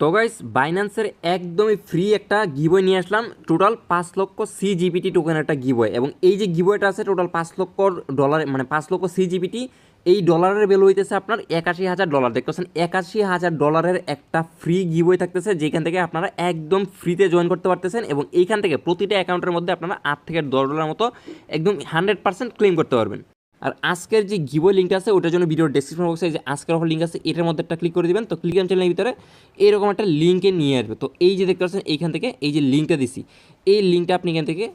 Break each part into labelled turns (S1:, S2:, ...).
S1: তো গাইস বাইন্যান্সের একদমই ফ্রি একটা গিভওয়ে নিয়ে আসলাম। টোটাল 5 লক্ষ CGPT টোকেন একটা গিভওয়ে, এবং এই যে গিভওয়েটা আছে টোটাল $5 লক্ষ, মানে 5 লক্ষ CGPT। এই ডলারের ভ্যালু হইতেছে আপনার $81,000। দেখতেছেন $81,000 একটা ফ্রি গিভওয়ে থাকতেছে, যেখান থেকে আপনারা একদম ফ্রিতে জয়েন করতে পারতেছেন, এবং এইখান থেকে প্রতিটা অ্যাকাউন্টের মধ্যে আপনারা $8 থেকে $10 মতো একদম 100% ক্লেম করতে পারবেন। আর আজকের যে গিভওয়ে লিঙ্কটা আছে ওটার জন্য ভিডিওর ডেসক্রিপশন বক্সে যে আজকের অফার লিঙ্ক আছে এটার মধ্যে একটা ক্লিক করে দিবেন। তো ক্লিক চ্যানেলের ভিতরে এরকম একটা লিঙ্কে নিয়ে আসবে। তো এই যে দেখতে পাচ্ছেন এইখান থেকে এই যে লিঙ্কটা দিছি, এই লিঙ্কটা আপনি এখান থেকে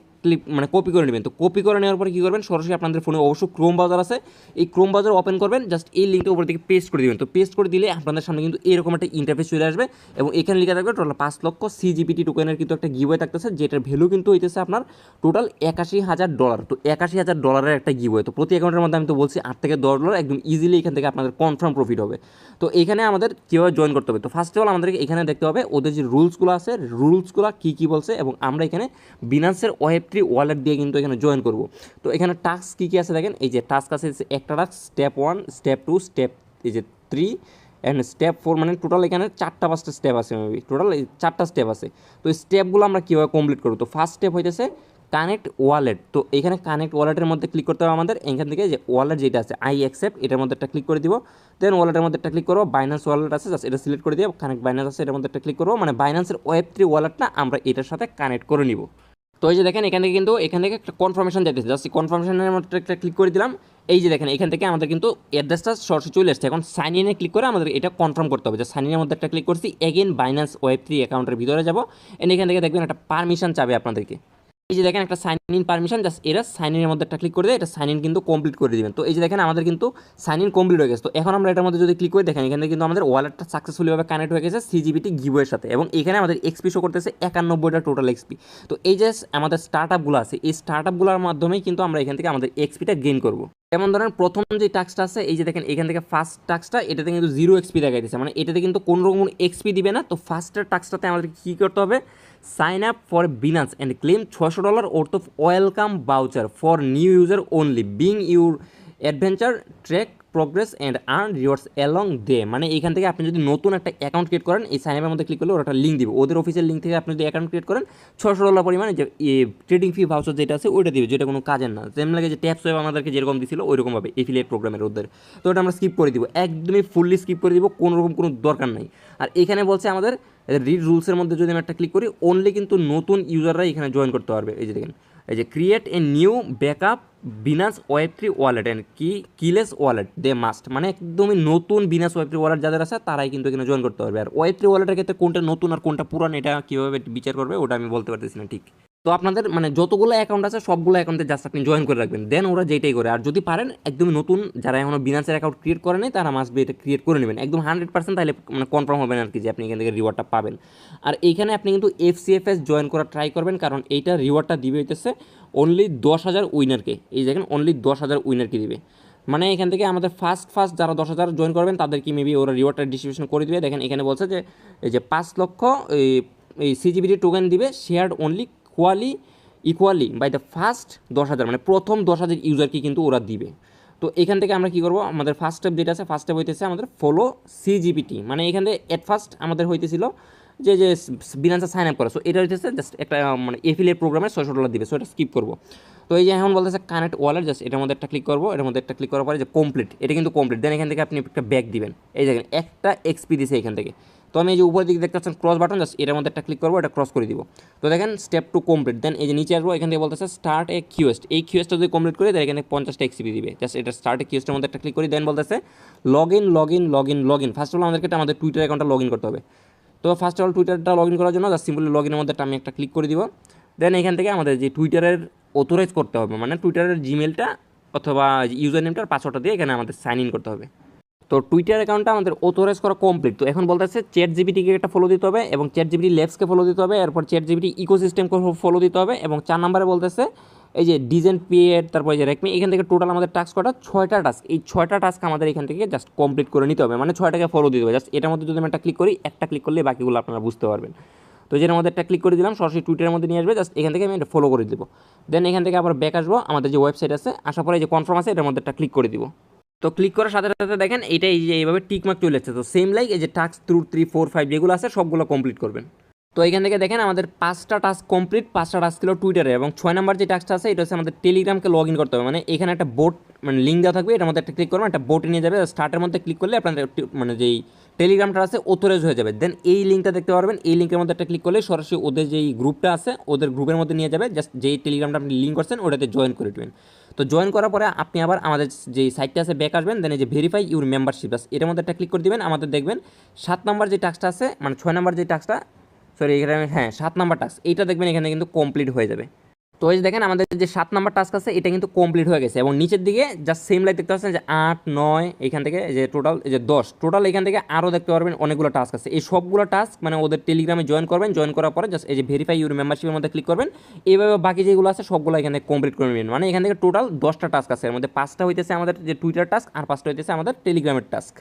S1: মানে কপি করে নেবেন। তো কপি করে নেওয়ার পরে কী করবেন, সরাসরি আপনাদের ফোনে অবশ্যই ক্রোম ব্রাউজার আছে, এই ক্রোম ব্রাউজার ওপেন করবেন, জাস্ট এই লিঙ্কটা উপর থেকে পেস্ট করে দিবেন। তো পেস্ট করে দিলে আপনাদের সামনে কিন্তু এরকম একটা ইন্টারফেস চলে আসবে, এবং এখানে লেখা থাকবে টোটাল 5 লক্ষ CGPT টোকেনের কিন্তু একটা গিভওয়ে থাকতেছে, যেটার ভ্যালু কিন্তু হইতেছে আপনার টোটাল $81,000। তো $81,000 একটা গিভওয়ে। তো প্রতি অ্যাকাউন্টের মধ্যে আমি তো বলছি $8 থেকে $10 একদম ইজিলি এখান থেকে আপনাদের কনফার্ম প্রফিট হবে। তো এখানে আমাদের কীভাবে জয়েন করতে হবে, তো ফার্স্ট অফ অল আমাদেরকে এখানে দেখতে হবে ওদের যে রুলসগুলো আছে, রুলসগুলো কী বলছে, এবং আমরা এখানে বিনান্সের Web3 ওয়ালেট দিয়ে কিন্তু এখানে জয়েন করব। তো এখানে টাস্ক কী আছে দেখেন, এই যে টাস্ক আছে একটা টাস্ক স্টেপ 1, স্টেপ 2, স্টেপ এই যে 3 অ্যান্ড স্টেপ 4, মানে টোটাল এখানে 4-5টা স্টেপ আছে, মেবি টোটাল 4টা স্টেপ আছে। তো এই স্টেপগুলো আমরা কীভাবে কমপ্লিট করবো, তো ফার্স্ট স্টেপ হইতেছে কানেক্ট ওয়ালেট। তো এখানে কানেক্ট ওয়ালেটের মধ্যে ক্লিক করতে হবে আমাদের। এখান থেকে যে ওয়ালেট যেটা আছে আই অ্যাকসেপ্ট, এটার মধ্যে একটা ক্লিক করে দিব। দেন ওয়ালেটের মধ্যে একটা ক্লিক করবো, বাইন্যান্স ওয়ালেট আছে জাস্ট এটা সিলেক্ট করে দিয়ে কানেক্ট বাইন্যান্স আছে এটার মধ্যে একটা ক্লিক করবো, মানে বাইন্যান্সের Web3 ওয়ালেটটা আমরা এটার সাথে কানেক্ট করে নিব। তো এই যে দেখেন এখান থেকে কিন্তু এখান থেকে একটা কনফার্মেশন যাইতেছে, জাস্ট কনফার্মেশনের মধ্যে একটা ক্লিক করে দিলাম। এই যে দেখেন এখান থেকে আমাদের কিন্তু অ্যাড্রেসটা সরাসরি চলে আসছে। এখন সাইন ইনে ক্লিক করে আমাদের এটা কনফার্ম করতে হবে, যে সাইন ইনের মধ্যে একটা ক্লিক করছি, এগেন বাইন্যান্স Web3 অ্যাকাউন্টের ভিতরে যাবো, এন্ড এখান থেকে দেখবেন একটা পারমিশন চাবে আপনাদেরকে। এই যে দেখেন একটা সাইন ইন পারমিশন, জাস্ট এটা সাইন ইনের মধ্যে একটা ক্লিক করে দেয়, এটা সাইন ইন কিন্তু কমপ্লিট করে দিবেন। তো এই যে দেখেন আমাদের কিন্তু সাইন ইন কমপ্লিট হয়ে গেছে। তো এখন আমরা এটার মধ্যে যদি ক্লিক করে দেখেন এখানে কিন্তু আমাদের ওয়ালেটটা সাকসেসফুলিভাবে কানেক্ট হয়ে গেছে CGPT গিভওয়ের সাথে, এবং এখানে আমাদের এক্সপি শো করতেছে 91টা টোটাল এক্সপি। তো এই যে আমাদের স্টার্টআপগুলো আছে, এই স্টার্টআপগুলোর মাধ্যমেই কিন্তু আমরা এখান থেকে আমাদের এক্সপিটা গেইন করবো। যেমন ধরেন প্রথম যে টাস্কটা আছে, এই যে দেখেন এখান থেকে ফার্স্ট টাস্কটা, এটাতে কিন্তু 0 এক্সপি দেখাইতেছে, মানে এটাতে কিন্তু কোনো রকম এক্সপি দিবে না। তো ফার্স্টের টাস্কটাতে আমাদের কী করতে হবে, sign up for Binance and claim $600 worth of welcome voucher for new user only, begin your adventure track progress and earn rewards along day. মানে এখান থেকে আপনি যদি নতুন একটা অ্যাকাউন্ট ক্রিয়েট করেন, এই সাইন আপের মধ্যে ক্লিক করলে ওরা একটা লিঙ্ক দিবে, ওদের অফিসিয়াল লিঙ্ক থেকে আপনি যদি অ্যাকাউন্ট ক্রিয়েট করেন $600 পরিমাণে যে ট্রেডিং ফি ভাউচার যেটা আছে ওইটা দিবে, যেটা কোনো কাজের না। যেমন লাগে যে ট্যাপস ওয়েব আমাদেরকে যেরকম দিছিল ওইরকমভাবে এফিলিয়েট প্রোগ্রামের ওদের। তো ওটা আমরা স্কিপ করে দিব, একদমই ফুললি স্কিপ করে দিব, কোনো রকম কোনো দরকার নাই। আর এখানে বলছে আমাদের রিড রুলসের মধ্যে যদি আমি একটা ক্লিক করি, অনলি কিন্তু নতুন ইউজাররাই এখানে জয়েন করতে পারবে। এই যে দেখেন এই যে create a new backup Binance Web3 wallet and keyless wallet they must, মানে একদমই নতুন বিনান্স Web3 ওয়ালেট যাদের আছে তারাই কিন্তু এখানে জয়েন করতে পারবে। আর Web3 ওয়ালেটের ক্ষেত্রে কোনটা নতুন আর কোনটা পুরান এটা কীভাবে বিচার করবে ওটা আমি বলতে পারতেছি না ঠিক। তো আপনাদের মানে যতগুলো অ্যাকাউন্ট আছে সবগুলো অ্যাকাউন্টে জাস্ট আপনি জয়েন করে রাখবেন, দেন ওরা যেটাই করে। আর যদি পারেন একদম নতুন যারা এখনো বিনান্সের অ্যাকাউন্ট ক্রিয়েট করে নেই তারা মাস্ট বি এটা ক্রিয়েট করে নেবেন একদম 100%, তাহলে মানে কনফার্ম হবেন আর কি যে আপনি এখান থেকে রিওয়ার্ডটা পাবেন। আর এইখানে আপনি কিন্তু FCFS জয়েন করা ট্রাই করবেন, কারণ এইটা রিওয়ার্ডটা দিবে হইতেছে অনলি 10,000 উইনারকে। এই দেখেন অনলি 10,000 উইনারকে দিবে, মানে এখান থেকে আমাদের ফার্স্ট যারা 10,000 জয়েন করবেন তাদেরকে মেবি ওরা রিওয়ার্ডটা ডিস্ট্রিবিউশন করে দিবে। দেখেন এখানে বলছে যে এই যে 5 লক্ষ এই CGPT টোকেন দিবে, shared only equally by the first 10,000, মানে প্রথম 10,000 ইউজারকে কিন্তু ওরা দিবে। তো এখান থেকে আমরা কী করবো, আমাদের ফার্স্ট স্টেপ যেটা আছে, ফার্স্ট স্টেপ হইতেছে আমাদের ফলো CGPT, মানে এখান থেকে এট ফার্স্ট আমাদের হইতেছিল যে বিনান্সে সাইন আপ করা। সো এটা হইতেছে জাস্ট একটা মানে এফিলিয়েট প্রোগ্রামে $600 দিবে, সো এটা স্কিপ করবো। তো এই যে এখন বলতেছে কানেক্ট ওয়ালেট, জাস্ট এটার মধ্যে একটা ক্লিক করবো, এটার মধ্যে একটা ক্লিক করার পরে যে কমপ্লিট, এটা কিন্তু কমপ্লিট। দেন এখান থেকে আপনি একটা ব্যাক দিবেন, এই দেখেন একটা এক্সপি দিছে এখান থেকে। তো আমি এই যে উপরের দিকে দেখতে পাচ্ছেন ক্রস বাটন, জাস্ট এটার মধ্যে একটা ক্লিক করবো, এটা ক্রস করে দিব। তো দেখেন স্টেপ 2 কমপ্লিট। দেন এই যে নিচে আসবো, এখান থেকে বলতেছে স্টার্ট এ কিউএস্ট, এই কিউএস্টটা যদি কমপ্লিট করি তাহলে এখানে 50টা এক্সপি দিবে। জাস্ট এটা স্টার্ট এ কিউএস্টের মধ্যে একটা ক্লিক করি। দেন বলতেছে log in. First of all আমাদেরকে আমাদের টুইটার অ্যাকাউন্টটা লগ ইন করতে হবে। তো ফার্স্ট অফ অল টুইটারটা লগ ইন করার জন্য জাস্ট সিম্পলি লগ ইনের মধ্যে আমি একটা ক্লিক করে দিব। দেন এখান থেকে আমাদের যে টুইটারের অথরাইজ করতে হবে, মানে টুইটারের জিমেলটা অথবা ইউজার নেমটার পাসওয়ার্ডটা দিয়ে এখানে আমাদের সাইন ইন করতে হবে। তো টুইটার অ্যাকাউন্টটা আমাদের অথরাইজ করা কমপ্লিট। তো এখন বলতেছে ChatGPTকে একটা ফলো দিতে হবে, এবং ChatGPT ল্যাবসকে ফলো দিতে হবে, এরপর ChatGPT ইকোসিস্টেমকে ফলো দিতে হবে, এবং 4 নম্বরে বলতেছে এই যে ডিজেন পিএড, তারপর যে রেকমি। এখান থেকে টোটাল আমাদের টাস্ক কটা 6টা টাস্ক, এই 6টা টাস্ক আমাদের এখান থেকে জাস্ট কমপ্লিট করে নিতে হবে, মানে 6টাকে ফলো দিতে হবে। জাস্ট এটার মধ্যে যদি আমি একটা ক্লিক করি, একটা ক্লিক করলে বাকিগুলো আপনারা বুঝতে পারবেন। তো যেটার মধ্যে একটা ক্লিক করে দিলাম, সরাসরি টুইটারের মধ্যে নিয়ে আসবে, জাস্ট এখান থেকে আমি এটা ফলো করে দেবো। দেন এখান থেকে আবার ব্যাক আসবো, আমাদের যে ওয়েবসাইট আছে, আসার পরে যে কনফার্ম আছে এটার মধ্যে একটা ক্লিক করে দিব। তো ক্লিক করার সাথে সাথে দেখেন এটা এই যে এইভাবে টিকমার্ক চলে যাচ্ছে। তো সেম লাইক এই যে টাস্ক 2 3 4 5 যেগুলো আছে সবগুলো কমপ্লিট করবেন। তো এখান থেকে দেখেন আমাদের 5টা টাস্ক কমপ্লিট, 5টা টাস্ক ছিল টুইটারে, এবং 6 নাম্বার যে টাস্কটা আছে এটা হচ্ছে আমাদের টেলিগ্রামকে লগ ইন করতে হবে। মানে এখানে একটা বোট মানে লিঙ্ক দেওয়া থাকবে, এটার মধ্যে একটা ক্লিক করবেন, একটা বোটে নিয়ে যাবে, স্টার্টের মধ্যে ক্লিক করলে আপনাদের মানে যেই টেলিগ্রামটা আছে অথরাইজ হয়ে যাবে। দেন এই লিঙ্কটা দেখতে পারবেন, এই লিঙ্কের মধ্যে একটা ক্লিক করলে সরাসরি ওদের যেই গ্রুপটা আছে ওদের গ্রুপের মধ্যে নিয়ে যাবে। জাস্ট যেই টেলিগ্রামটা আপনি লিঙ্ক করছেন ওটাতে জয়েন করে দেবেন। তো জয়েন করার পরে আপনি আবার আমাদের যেই সাইটটা আছে ব্যাক আসবেন, দেন এই যে ভেরিফাই ইউর মেম্বারশিপ বাস এটার মধ্যে একটা ক্লিক করে দিবেন। আমাদের দেখবেন 7 নাম্বার যে টাস্কটা আছে মানে 6 নাম্বার যে টাস্কটা, সরি এখানে হ্যাঁ 7 নাম্বার টাস্ক, এইটা দেখবেন এখানে কিন্তু কমপ্লিট হয়ে যাবে। তো এই যে দেখেন আমাদের যে 7 নাম্বার টাস্ক আছে এটা কিন্তু কমপ্লিট হয়ে গেছে, এবং নিচের দিকে জাস্ট সেম লাইক দেখতে পাচ্ছেন যে 8 9 এখান থেকে যে টোটাল যে 10 টোটাল এখান থেকে আরও দেখতে পারবেন অনেকগুলো টাস্ক আছে। এই সবগুলো টাস্ক মানে ওদের টেলিগ্রামে জয়েন করবেন, জয়েন করার পরে জাস্ট এই যে ভেরিফাই ইউর মেম্বারশিপের মধ্যে ক্লিক করবেন। এইভাবে বাকি যেগুলো আছে সবগুলো এখানে কমপ্লিট করে নেবেন। মানে এখান থেকে টোটাল 10টা টাস্ক আছে, এর মধ্যে 5টা হইতেছে আমাদের যে টুইটার টাস্ক আর 5টা হইতেছে আমাদের টেলিগ্রামের টাস্ক।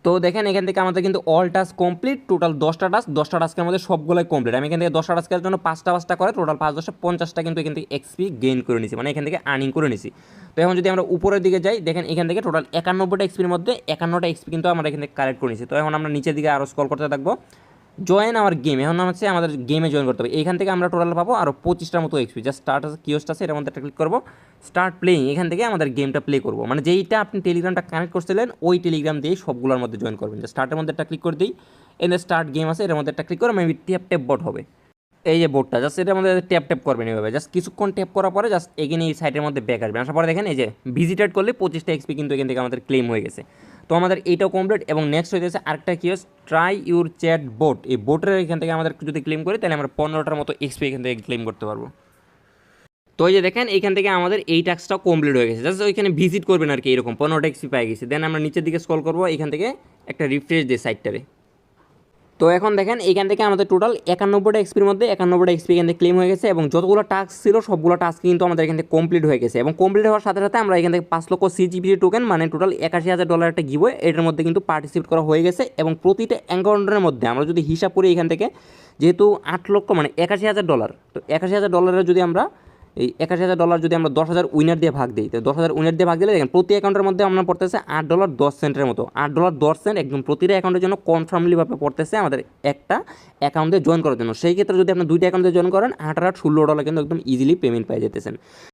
S1: তো দেখেন এখান থেকে আমাদের কিন্তু অল টাস্ক কমপ্লিট, টোটাল 10টা টাস্ক, 10টা টাস্কের আমাদের সবগুলোই কমপ্লিট। আমি এখান থেকে 10টা টাস্কের জন্য 5টা করে টোটাল 5 10 50টা কিন্তু এখান থেকে এক্সপি গেইন করে নিছি, মানে এখান থেকে আর্নিং করে নিছি। তো এখন যদি আমরা উপরের দিকে যাই দেখেন এখান থেকে টোটাল 91টা এক্সপির মধ্যে 51টা এক্সপি কিন্তু আমরা এখান থেকে কালেক্ট করে নিছি। তো এখন আমরা নিচের দিকে আরও স্ক্রল করতে থাকবো, জয়েন আওয়ার গেম, এখন হচ্ছে আমাদের গেমে জয়েন করতে হবে। এইখান থেকে আমরা টোটাল পাবো আরও 25টার মতো এক্সপি। জাস্ট স্টার্ট আছে কিওস্ট আছে এটার মধ্যে একটা ক্লিক করবো, স্টার্ট প্লেইং, এখান থেকে আমাদের গেমটা প্লে করবো। মানে যেইটা আপনি টেলিগ্রামটা কানেক্ট করছিলেন ওই টেলিগ্রাম দিয়েই সবগুলোর মধ্যে জয়েন করবেন। জাস্ট স্টার্টের মধ্যে একটা ক্লিক করে দিই, এনে স্টার্ট গেম আছে এটার মধ্যে একটা ক্লিক করে মেবি ট্যাপ বট হবে এই যে বোর্ডটা, জাস্ট এটার মধ্যে ট্যাপ করবেন এইভাবে। জাস্ট কিছুক্ষণ ট্যাপ করার পরে জাস্ট এগেন এই সাইটের মধ্যে ব্যাক আসবেন, আসার পরে দেখেন এই যে ভিজিটেড করলে 25টা এক্সপি কিন্তু এখান থেকে আমাদের ক্লেম হয়ে গেছে। তো আমাদের এইটাও কমপ্লিট, এবং নেক্সট হয়ে গেছে আরেকটা কি হচ্ছে ট্রাই ইউর চ্যাট বোট। এই বোটের এখান থেকে আমাদের যদি ক্লেম করি তাহলে আমরা 15টার মতো এক্সপি এখান থেকে ক্লেম করতে পারবো। তো এই যে দেখেন এইখান থেকে আমাদের এই টাস্কটাও কমপ্লিট হয়ে গেছে, জাস্ট ওইখানে ভিজিট করবেন আর কি, এরকম 15টা এক্সপি পাই গেছে। দেন আমরা নিচের দিকে স্ক্রল করবো, এখান থেকে একটা রিফ্রেশ দিয়ে সাইটটারে। তো এখন দেখেন এইখান থেকে আমাদের টোটাল 91টা এক্সপির মধ্যে 91টা এক্সপি এখান থেকে ক্লেম হয়ে গেছে, এবং যতগুলো টাস্ক ছিল সবগুলো টাস্ক কিন্তু আমাদের এখান থেকে কমপ্লিট হয়ে গেছে। এবং কমপ্লিট হওয়ার সাথে সাথে আমরা এখান থেকে 5 লক্ষ সিজিপিটি টোকেন মানে টোটাল $81,000 একটা গিভওয়ে এটার মধ্যে কিন্তু পার্টিসিপেট করা হয়ে গেছে। এবং প্রতিটা অ্যাকাউন্টের মধ্যে আমরা যদি হিসাব করি এখান থেকে যেহেতু 8 লক্ষ মানে $81,000, তো $81,000 যদি আমরা এই $81,000 যদি আমরা 10,000 উইনার দিয়ে ভাগ দিই, তো 10,000 উইনার দিয়ে ভাগ দিলে দেখেন প্রতি অ্যাকাউন্টের মধ্যে আমরা পড়তেছে $8.10 মতো, $8.10 একদম প্রতিটা অ্যাকাউন্টের জন্য কনফার্মলিভাবে পড়তেছে আমাদের একটা অ্যাকাউন্টে জয়েন করার জন্য। সেই ক্ষেত্রে যদি আপনি দুইটা অ্যাকাউন্টে জয়েন করেন 8 আর $8 16 কিন্তু একদম ইজিলি পেমেন্ট পেয়ে যেতেছেন।